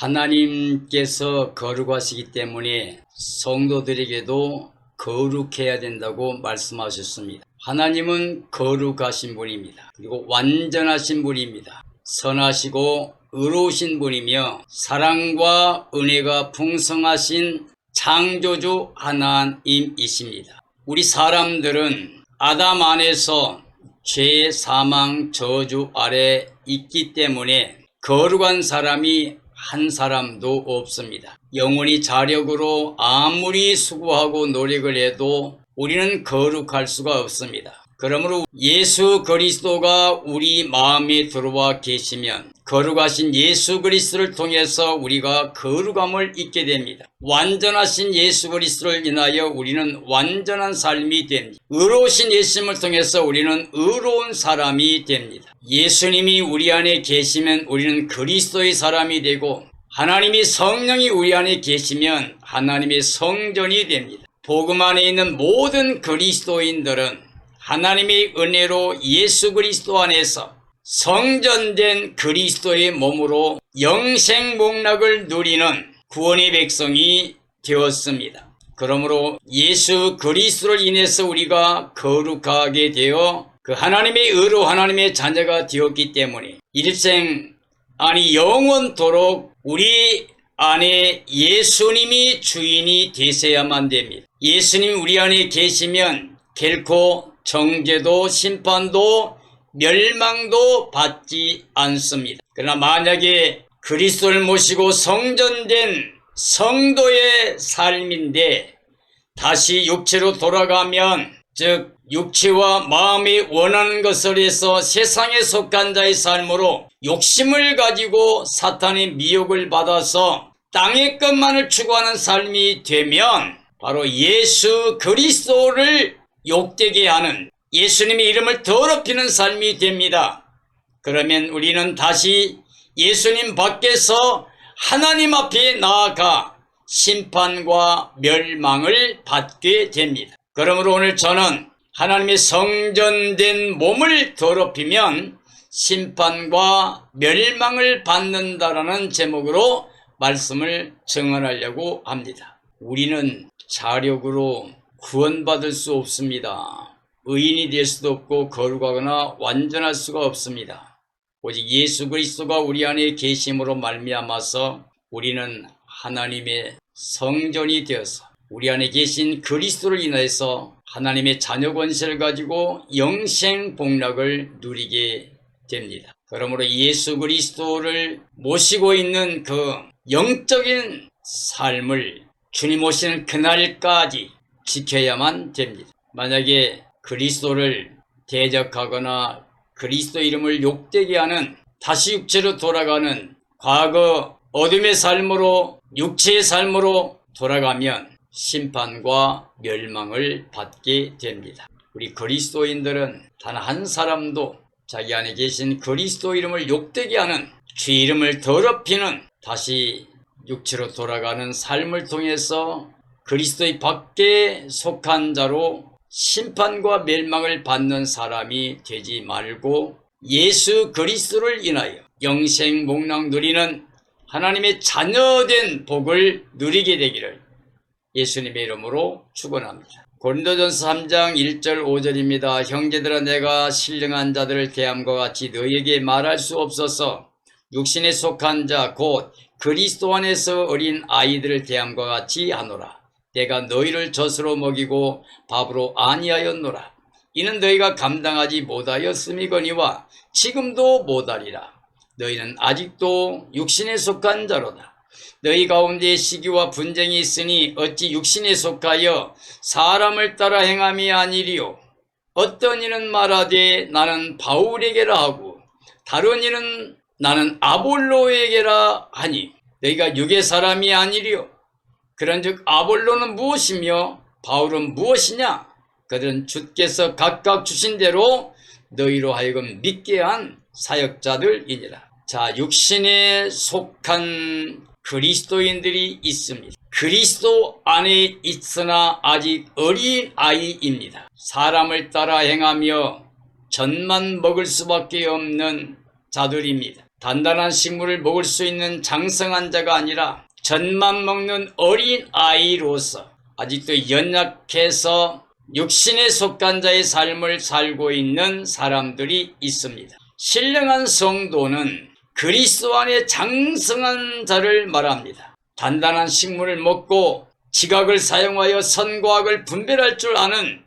하나님께서 거룩하시기 때문에 성도들에게도 거룩해야 된다고 말씀하셨습니다. 하나님은 거룩하신 분입니다. 그리고 완전하신 분입니다. 선하시고 의로우신 분이며 사랑과 은혜가 풍성하신 창조주 하나님이십니다. 우리 사람들은 아담 안에서 죄, 사망, 저주 아래 있기 때문에 거룩한 사람이 한 사람도 없습니다. 영혼이 자력으로 아무리 수고하고 노력을 해도 우리는 거룩할 수가 없습니다. 그러므로 예수 그리스도가 우리 마음에 들어와 계시면 거룩하신 예수 그리스도를 통해서 우리가 거룩함을 잊게 됩니다. 완전하신 예수 그리스도를 인하여 우리는 완전한 삶이 됩니다. 의로우신 예수님을 통해서 우리는 의로운 사람이 됩니다. 예수님이 우리 안에 계시면 우리는 그리스도의 사람이 되고 하나님이 성령이 우리 안에 계시면 하나님의 성전이 됩니다. 복음 안에 있는 모든 그리스도인들은 하나님의 은혜로 예수 그리스도 안에서 성전된 그리스도의 몸으로 영생복락을 누리는 구원의 백성이 되었습니다. 그러므로 예수 그리스도를 인해서 우리가 거룩하게 되어 그 하나님의 의로 하나님의 자녀가 되었기 때문에 일생 아니 영원토록 우리 안에 예수님이 주인이 되셔야만 됩니다. 예수님이 우리 안에 계시면 결코 정죄도 심판도 멸망도 받지 않습니다. 그러나 만약에 그리스도를 모시고 성전된 성도의 삶인데 다시 육체로 돌아가면 즉 육체와 마음이 원하는 것을 해서 세상에 속한 자의 삶으로 욕심을 가지고 사탄의 미혹을 받아서 땅의 것만을 추구하는 삶이 되면 바로 예수 그리스도를 욕되게 하는 예수님의 이름을 더럽히는 삶이 됩니다. 그러면 우리는 다시 예수님 밖에서 하나님 앞에 나아가 심판과 멸망을 받게 됩니다. 그러므로 오늘 저는 하나님의 성전된 몸을 더럽히면 심판과 멸망을 받는다라는 제목으로 말씀을 증언하려고 합니다. 우리는 자력으로 구원받을 수 없습니다. 의인이 될 수도 없고 거룩하거나 완전할 수가 없습니다. 오직 예수 그리스도가 우리 안에 계심으로 말미암아서 우리는 하나님의 성전이 되어서 우리 안에 계신 그리스도를 인해서 하나님의 자녀 권세를 가지고 영생복락을 누리게 됩니다. 그러므로 예수 그리스도를 모시고 있는 그 영적인 삶을 주님 오시는 그날까지 지켜야만 됩니다. 만약에 그리스도를 대적하거나 그리스도 이름을 욕되게 하는 다시 육체로 돌아가는 과거 어둠의 삶으로 육체의 삶으로 돌아가면 심판과 멸망을 받게 됩니다. 우리 그리스도인들은 단 한 사람도 자기 안에 계신 그리스도 이름을 욕되게 하는 주 이름을 더럽히는 다시 육체로 돌아가는 삶을 통해서 그리스도의 밖에 속한 자로 심판과 멸망을 받는 사람이 되지 말고 예수 그리스도를 인하여 영생복락 누리는 하나님의 자녀된 복을 누리게 되기를 예수님의 이름으로 축원합니다. 고린도전서 3장 1절 5절입니다. 형제들아 내가 신령한 자들을 대함과 같이 너희에게 말할 수 없어서 육신에 속한 자 곧 그리스도 안에서 어린 아이들을 대함과 같이 하노라. 내가 너희를 젖으로 먹이고 밥으로 아니하였노라. 이는 너희가 감당하지 못하였음이거니와 지금도 못하리라. 너희는 아직도 육신에 속한 자로다. 너희 가운데 시기와 분쟁이 있으니 어찌 육신에 속하여 사람을 따라 행함이 아니리요. 어떤 이는 말하되 나는 바울에게라 하고 다른 이는 나는 아볼로에게라 하니 너희가 육의 사람이 아니리요. 그런즉 아볼로는 무엇이며 바울은 무엇이냐? 그들은 주께서 각각 주신 대로 너희로 하여금 믿게 한 사역자들이니라. 자, 육신에 속한 그리스도인들이 있습니다. 그리스도 안에 있으나 아직 어린 아이입니다. 사람을 따라 행하며 젖만 먹을 수밖에 없는 자들입니다. 단단한 식물을 먹을 수 있는 장성한 자가 아니라 젖만 먹는 어린 아이로서 아직도 연약해서 육신에 속한 자의 삶을 살고 있는 사람들이 있습니다. 신령한 성도는 그리스도 안에 장성한 자를 말합니다. 단단한 식물을 먹고 지각을 사용하여 선과 악을 분별할 줄 아는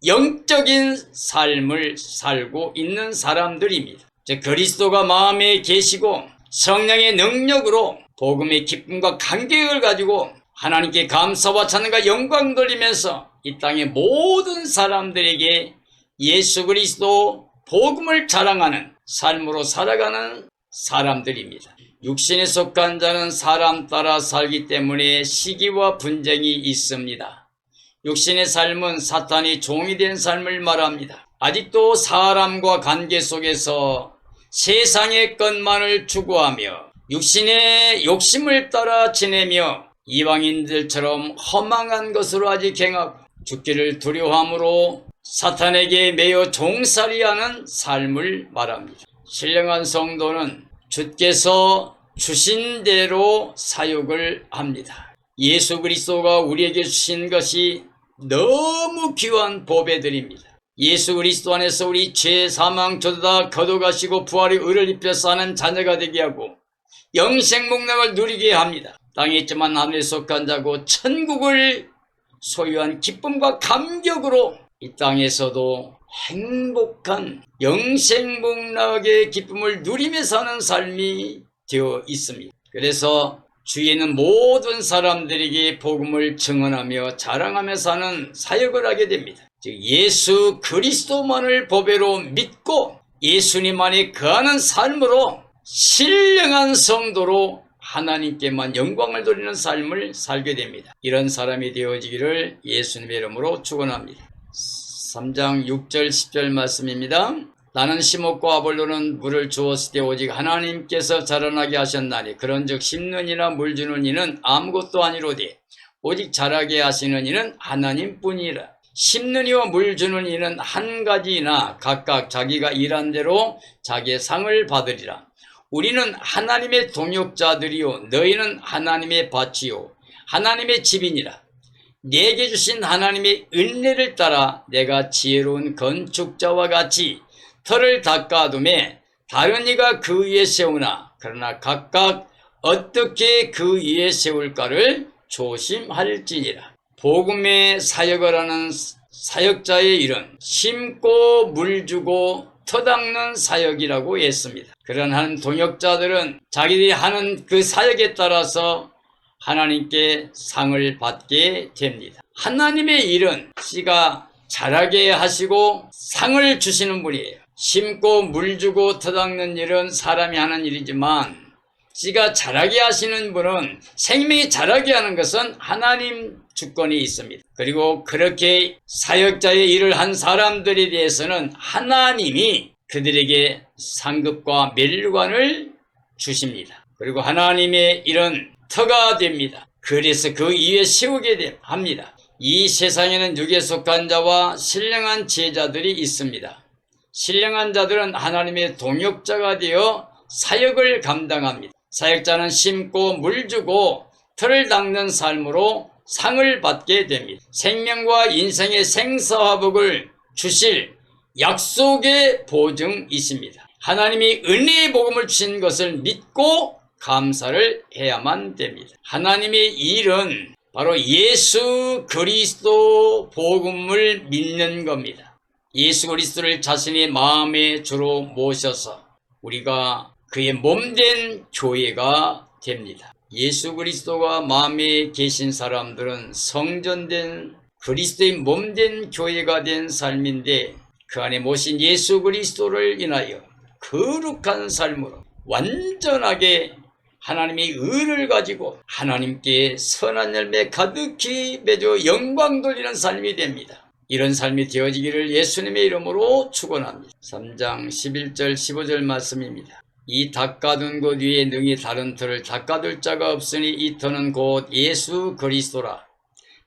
영적인 삶을 살고 있는 사람들입니다. 즉 그리스도가 마음에 계시고 성령의 능력으로 복음의 기쁨과 감격을 가지고 하나님께 감사와 찬양과 영광 돌리면서 이 땅의 모든 사람들에게 예수 그리스도 복음을 자랑하는 삶으로 살아가는 사람들입니다. 육신에 속한 자는 사람 따라 살기 때문에 시기와 분쟁이 있습니다. 육신의 삶은 사탄이 종이 된 삶을 말합니다. 아직도 사람과 관계 속에서 세상의 것만을 추구하며 육신의 욕심을 따라 지내며 이방인들처럼 허망한 것으로 아직 행하고 죽기를 두려워함으로 사탄에게 매여 종살이하는 삶을 말합니다. 신령한 성도는 주께서 주신 대로 사역을 합니다. 예수 그리스도가 우리에게 주신 것이 너무 귀한 보배들입니다. 예수 그리스도 안에서 우리 죄 사망 저도 다 거둬가시고 부활의 의를 입혀 사는 자녀가 되게 하고 영생 목락을 누리게 합니다. 땅에 있지만 하늘에 속한 자고 천국을 소유한 기쁨과 감격으로 이 땅에서도 행복한 영생 목락의 기쁨을 누리며 사는 삶이 되어 있습니다. 그래서 주위에 있는 모든 사람들에게 복음을 증언하며 자랑하며 사는 사역을 하게 됩니다. 즉 예수 그리스도만을 보배로 믿고 예수님 안에 거하는 삶으로 신령한 성도로 하나님께만 영광을 돌리는 삶을 살게 됩니다. 이런 사람이 되어지기를 예수님의 이름으로 축원합니다. 3장 6절 10절 말씀입니다. 나는 심었고 아볼로는 물을 주었을 때 오직 하나님께서 자라나게 하셨나니 그런즉 심는 이나 물 주는 이는 아무것도 아니로되 오직 자라게 하시는 이는 하나님뿐이라. 심는 이와 물 주는 이는 한 가지이나 각각 자기가 일한 대로 자기의 상을 받으리라. 우리는 하나님의 동역자들이요 너희는 하나님의 밭이요 하나님의 집이니라. 내게 주신 하나님의 은혜를 따라 내가 지혜로운 건축자와 같이 터를 닦아둠에 다른 이가 그 위에 세우나 그러나 각각 어떻게 그 위에 세울까를 조심할지니라. 복음의 사역을 하는 사역자의 일은 심고 물 주고 터 닦는 사역이라고 했습니다. 그런 한 동역자들은 자기들이 하는 그 사역에 따라서 하나님께 상을 받게 됩니다. 하나님의 일은 씨가 자라게 하시고 상을 주시는 분이에요. 심고 물 주고 터 닦는 일은 사람이 하는 일이지만 씨가 자라게 하시는 분은 생명이 자라게 하는 것은 하나님 주권이 있습니다. 그리고 그렇게 사역자의 일을 한 사람들에 대해서는 하나님이 그들에게 상급과 멸관을 주십니다. 그리고 하나님의 일은 터가 됩니다. 그래서 그 위에 세우게 합니다. 이 세상에는 육에 속한 자와 신령한 제자들이 있습니다. 신령한 자들은 하나님의 동역자가 되어 사역을 감당합니다. 사역자는 심고 물 주고 터를 닦는 삶으로 상을 받게 됩니다. 생명과 인생의 생사화복을 주실 약속의 보증이십니다. 하나님이 은혜의 복음을 주신 것을 믿고 감사를 해야만 됩니다. 하나님의 일은 바로 예수 그리스도 복음을 믿는 겁니다. 예수 그리스도를 자신의 마음의 주로 모셔서 우리가 그의 몸된 교회가 됩니다. 예수 그리스도가 마음에 계신 사람들은 성전된 그리스도의 몸된 교회가 된 삶인데 그 안에 모신 예수 그리스도를 인하여 거룩한 삶으로 완전하게 하나님의 의를 가지고 하나님께 선한 열매 가득히 맺어 영광 돌리는 삶이 됩니다. 이런 삶이 되어지기를 예수님의 이름으로 축원합니다. 3장 11절 15절 말씀입니다. 이 닦아둔 곳 위에 능히 다른 터를 닦아둘 자가 없으니 이 터는 곧 예수 그리스도라.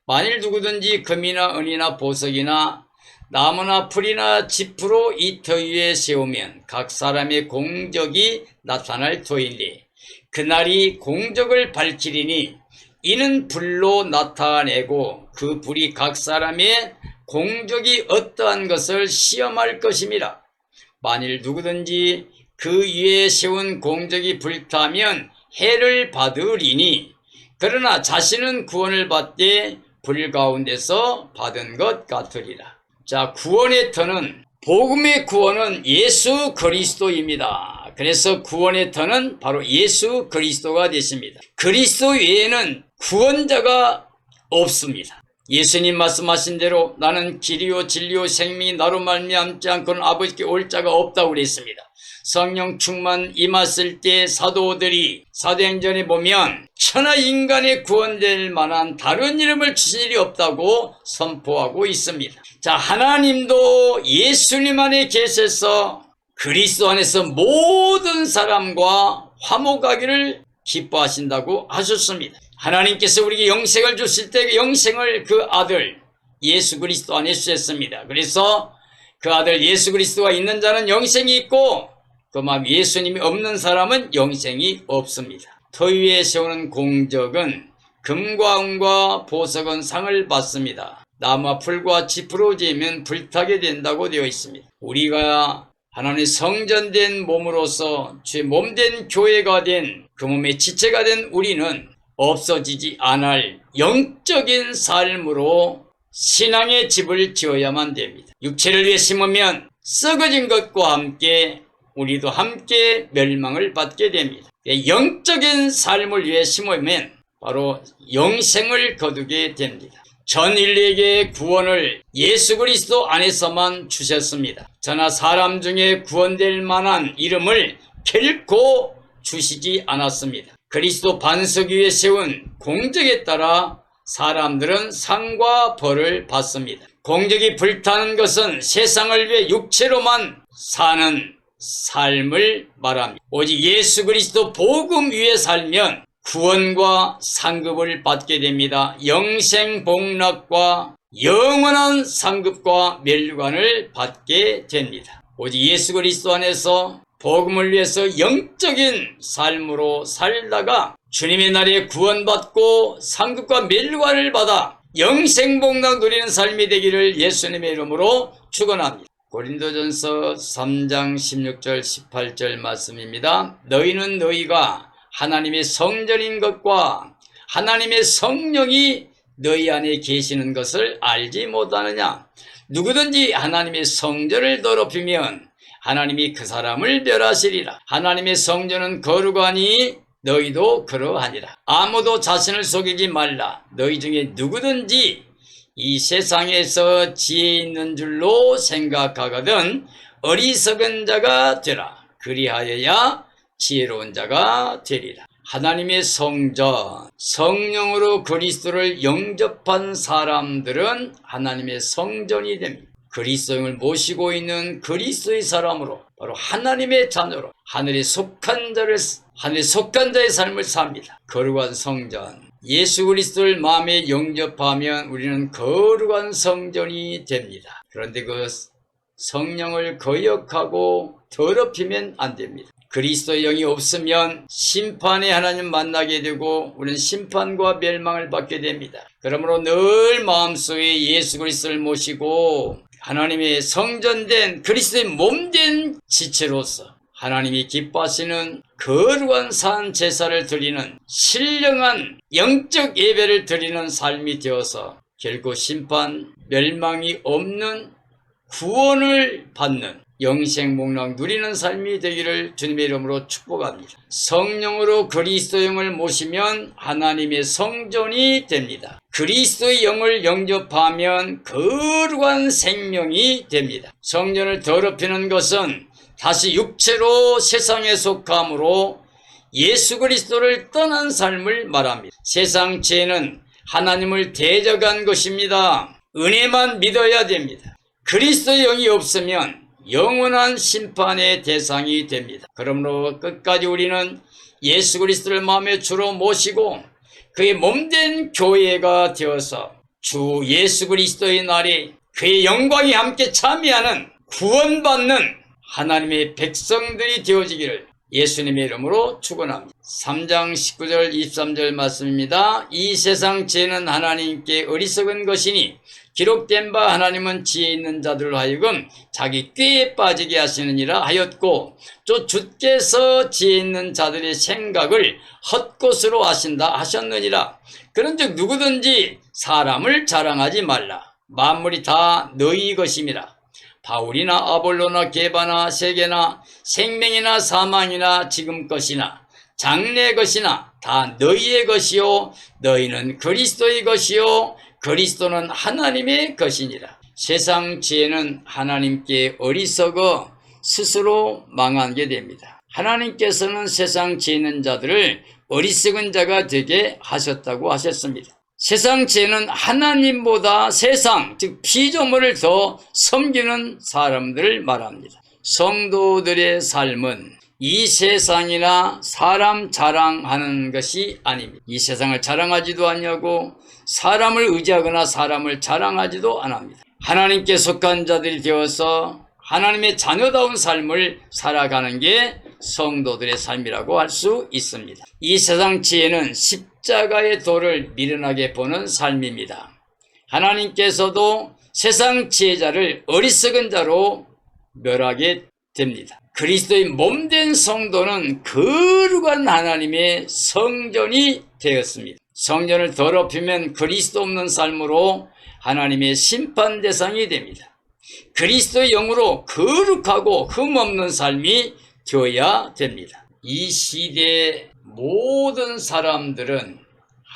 만일 누구든지 금이나 은이나 보석이나 나무나 풀이나 지프로 이 터 위에 세우면 각 사람의 공적이 나타날 터이니 그날이 공적을 밝히리니 이는 불로 나타내고 그 불이 각 사람의 공적이 어떠한 것을 시험할 것임이라. 만일 누구든지 그 위에 세운 공적이 불타면 해를 받으리니 그러나 자신은 구원을 받되 불 가운데서 받은 것 같으리라. 자, 구원의 터는, 복음의 구원은 예수 그리스도입니다. 그래서 구원의 터는 바로 예수 그리스도가 되십니다. 그리스도 외에는 구원자가 없습니다. 예수님 말씀하신 대로 나는 길이요 진리요 생명이 나로 말미암지 않고는 아버지께 올 자가 없다고 그랬습니다. 성령 충만 임했을 때 사도들이 사도행전에 보면 천하 인간의 구원될 만한 다른 이름을 주신 일이 없다고 선포하고 있습니다. 자, 하나님도 예수님 안에 계셔서 그리스도 안에서 모든 사람과 화목하기를 기뻐하신다고 하셨습니다. 하나님께서 우리에게 영생을 주실 때 그 영생을 그 아들 예수 그리스도 안에 주셨습니다. 그래서 그 아들 예수 그리스도가 있는 자는 영생이 있고 그만 예수님이 없는 사람은 영생이 없습니다. 터 위에 세우는 공적은 금과 은과 보석은 상을 받습니다. 나무와 풀과 지프로 지으면 불타게 된다고 되어 있습니다. 우리가 하나님의 성전된 몸으로서 주의 몸된 교회가 된 그 몸의 지체가 된 우리는 없어지지 않을 영적인 삶으로 신앙의 집을 지어야만 됩니다. 육체를 위해 심으면 썩어진 것과 함께 우리도 함께 멸망을 받게 됩니다. 영적인 삶을 위해 심으면 바로 영생을 거두게 됩니다. 전 인류에게 구원을 예수 그리스도 안에서만 주셨습니다. 저나 사람 중에 구원될 만한 이름을 결코 주시지 않았습니다. 그리스도 반석 위에 세운 공적에 따라 사람들은 상과 벌을 받습니다. 공적이 불타는 것은 세상을 위해 육체로만 사는 삶을 말합니다. 오직 예수 그리스도 복음 위에 살면 구원과 상급을 받게 됩니다. 영생 복락과 영원한 상급과 멸류관을 받게 됩니다. 오직 예수 그리스도 안에서 복음을 위해서 영적인 삶으로 살다가 주님의 날에 구원받고 상급과 멸류관을 받아 영생복락 누리는 삶이 되기를 예수님의 이름으로 축원합니다. 고린도전서 3장 16절 18절 말씀입니다. 너희는 너희가 하나님의 성전인 것과 하나님의 성령이 너희 안에 계시는 것을 알지 못하느냐. 누구든지 하나님의 성전을 더럽히면 하나님이 그 사람을 멸하시리라. 하나님의 성전은 거룩하니 너희도 그러하니라. 아무도 자신을 속이지 말라. 너희 중에 누구든지 이 세상에서 지혜 있는 줄로 생각하거든 어리석은 자가 되라. 그리하여야 지혜로운 자가 되리라. 하나님의 성전, 성령으로 그리스도를 영접한 사람들은 하나님의 성전이 됩니다. 그리스도를 모시고 있는 그리스도의 사람으로 바로 하나님의 자녀로 하늘에 속한 자의 삶을 삽니다. 거룩한 성전, 예수 그리스도를 마음에 영접하면 우리는 거룩한 성전이 됩니다. 그런데 그 성령을 거역하고 더럽히면 안 됩니다. 그리스도의 영이 없으면 심판의 하나님 만나게 되고 우리는 심판과 멸망을 받게 됩니다. 그러므로 늘 마음속에 예수 그리스도를 모시고 하나님의 성전된 그리스도의 몸된 지체로서 하나님이 기뻐하시는 거룩한 산 제사를 드리는 신령한 영적 예배를 드리는 삶이 되어서 결국 심판, 멸망이 없는 구원을 받는 영생복락 누리는 삶이 되기를 주님의 이름으로 축복합니다. 성령으로 그리스도의 영을 모시면 하나님의 성전이 됩니다. 그리스도의 영을 영접하면 거룩한 생명이 됩니다. 성전을 더럽히는 것은 다시 육체로 세상에 속함으로 예수 그리스도를 떠난 삶을 말합니다. 세상 죄는 하나님을 대적한 것입니다. 은혜만 믿어야 됩니다. 그리스도의 영이 없으면 영원한 심판의 대상이 됩니다. 그러므로 끝까지 우리는 예수 그리스도를 마음의 주로 모시고 그의 몸된 교회가 되어서 주 예수 그리스도의 날에 그의 영광이 함께 참여하는 구원받는 하나님의 백성들이 되어지기를 예수님의 이름으로 축원합니다. 3장 19절 23절 말씀입니다. 이 세상 지혜는 하나님께 어리석은 것이니 기록된 바 하나님은 지혜 있는 자들로 하여금 자기 꾀에 빠지게 하시느니라 하였고 또 주께서 지혜 있는 자들의 생각을 헛것으로 하신다 하셨느니라. 그런즉 누구든지 사람을 자랑하지 말라. 만물이 다 너희 것임이라. 바울이나 아볼로나 게바나 세계나 생명이나 사망이나 지금 것이나 장래 것이나 다 너희의 것이요 너희는 그리스도의 것이요 그리스도는 하나님의 것이니라. 세상 지혜는 하나님께 어리석어 스스로 망하게 됩니다. 하나님께서는 세상 지혜 있는 자들을 어리석은 자가 되게 하셨다고 하셨습니다. 세상 지혜는 하나님보다 세상, 즉 피조물을 더 섬기는 사람들을 말합니다. 성도들의 삶은 이 세상이나 사람 자랑하는 것이 아닙니다. 이 세상을 자랑하지도 않냐고 사람을 의지하거나 사람을 자랑하지도 않습니다. 하나님께 속한 자들이 되어서 하나님의 자녀다운 삶을 살아가는 게 성도들의 삶이라고 할 수 있습니다. 이 세상 지혜는 십자가의 도를 미련하게 보는 삶입니다. 하나님께서도 세상 지혜자를 어리석은 자로 멸하게 됩니다. 그리스도의 몸된 성도는 거룩한 하나님의 성전이 되었습니다. 성전을 더럽히면 그리스도 없는 삶으로 하나님의 심판 대상이 됩니다. 그리스도의 영으로 거룩하고 흠없는 삶이 되어야 됩니다. 이 시대의 모든 사람들은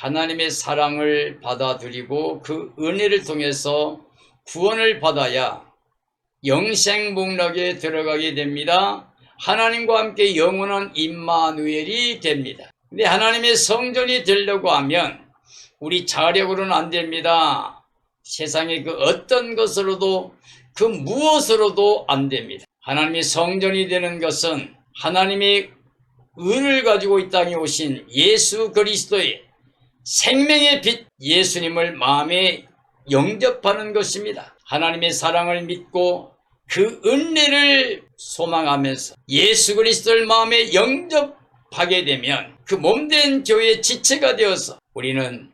하나님의 사랑을 받아들이고 그 은혜를 통해서 구원을 받아야 영생복락에 들어가게 됩니다. 하나님과 함께 영원한 임마누엘이 됩니다. 근데 하나님의 성전이 되려고 하면 우리 자력으로는 안 됩니다. 세상의 그 어떤 것으로도 그 무엇으로도 안 됩니다. 하나님의 성전이 되는 것은 하나님의 은을 가지고 이 땅에 오신 예수 그리스도의 생명의 빛 예수님을 마음에 영접하는 것입니다. 하나님의 사랑을 믿고 그 은혜를 소망하면서 예수 그리스도를 마음에 영접하게 되면 그 몸된 교회의 지체가 되어서 우리는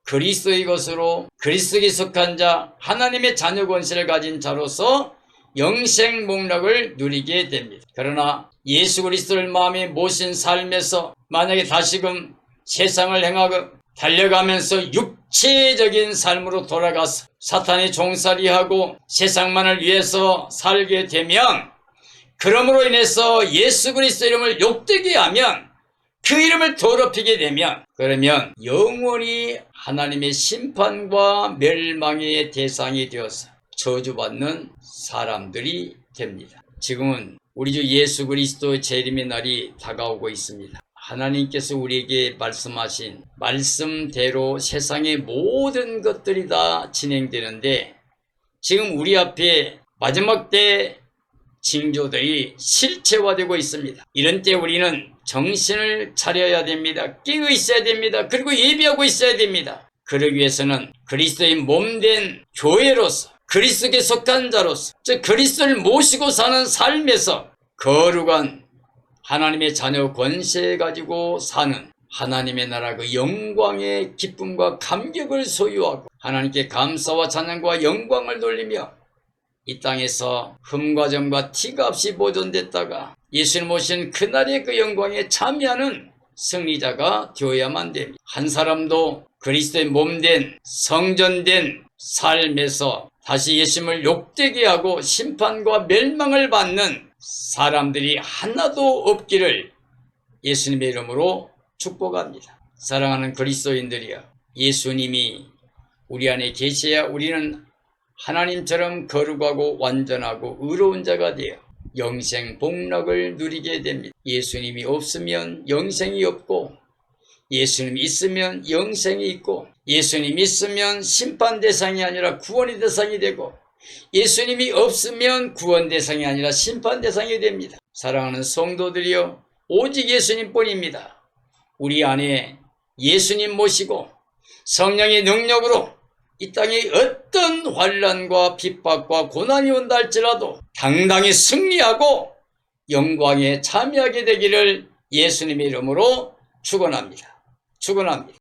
그리스도의 것으로 그리스도에 속한 자 하나님의 자녀 권세를 가진 자로서 영생복락을 누리게 됩니다. 그러나 예수 그리스도를 마음에 모신 삶에서 만약에 다시금 세상을 행하고 달려가면서 육체적인 삶으로 돌아가서 사탄의 종살이하고 세상만을 위해서 살게 되면 그러므로 인해서 예수 그리스도 이름을 욕되게 하면 그 이름을 더럽히게 되면 그러면 영원히 하나님의 심판과 멸망의 대상이 되어서 저주받는 사람들이 됩니다. 지금은 우리 주 예수 그리스도의 재림의 날이 다가오고 있습니다. 하나님께서 우리에게 말씀하신 말씀대로 세상의 모든 것들이 다 진행되는데 지금 우리 앞에 마지막 때 징조들이 실체화되고 있습니다. 이런 때 우리는 정신을 차려야 됩니다. 깨어 있어야 됩니다. 그리고 예비하고 있어야 됩니다. 그러기 위해서는 그리스도의 몸된 교회로서 그리스도께 속한 자로서 즉 그리스도를 모시고 사는 삶에서 거룩한 하나님의 자녀 권세 가지고 사는 하나님의 나라 그 영광의 기쁨과 감격을 소유하고 하나님께 감사와 찬양과 영광을 돌리며 이 땅에서 흠과 점과 티가 없이 보존됐다가 예수님 오신 그날의 그 영광에 참여하는 승리자가 되어야만 됩니다. 한 사람도 그리스도의 몸된 성전된 삶에서 다시 예수님을 욕되게 하고 심판과 멸망을 받는 사람들이 하나도 없기를 예수님의 이름으로 축복합니다. 사랑하는 그리스도인들이여, 예수님이 우리 안에 계셔야 우리는 하나님처럼 거룩하고 완전하고 의로운 자가 되어 영생 복락을 누리게 됩니다. 예수님이 없으면 영생이 없고 예수님이 있으면 영생이 있고 예수님이 있으면 심판 대상이 아니라 구원의 대상이 되고 예수님이 없으면 구원 대상이 아니라 심판 대상이 됩니다. 사랑하는 성도들이여, 오직 예수님뿐입니다. 우리 안에 예수님 모시고 성령의 능력으로 이 땅에 어떤 환난과 핍박과 고난이 온다 할지라도 당당히 승리하고 영광에 참여하게 되기를 예수님의 이름으로 축원합니다. 축원합니다.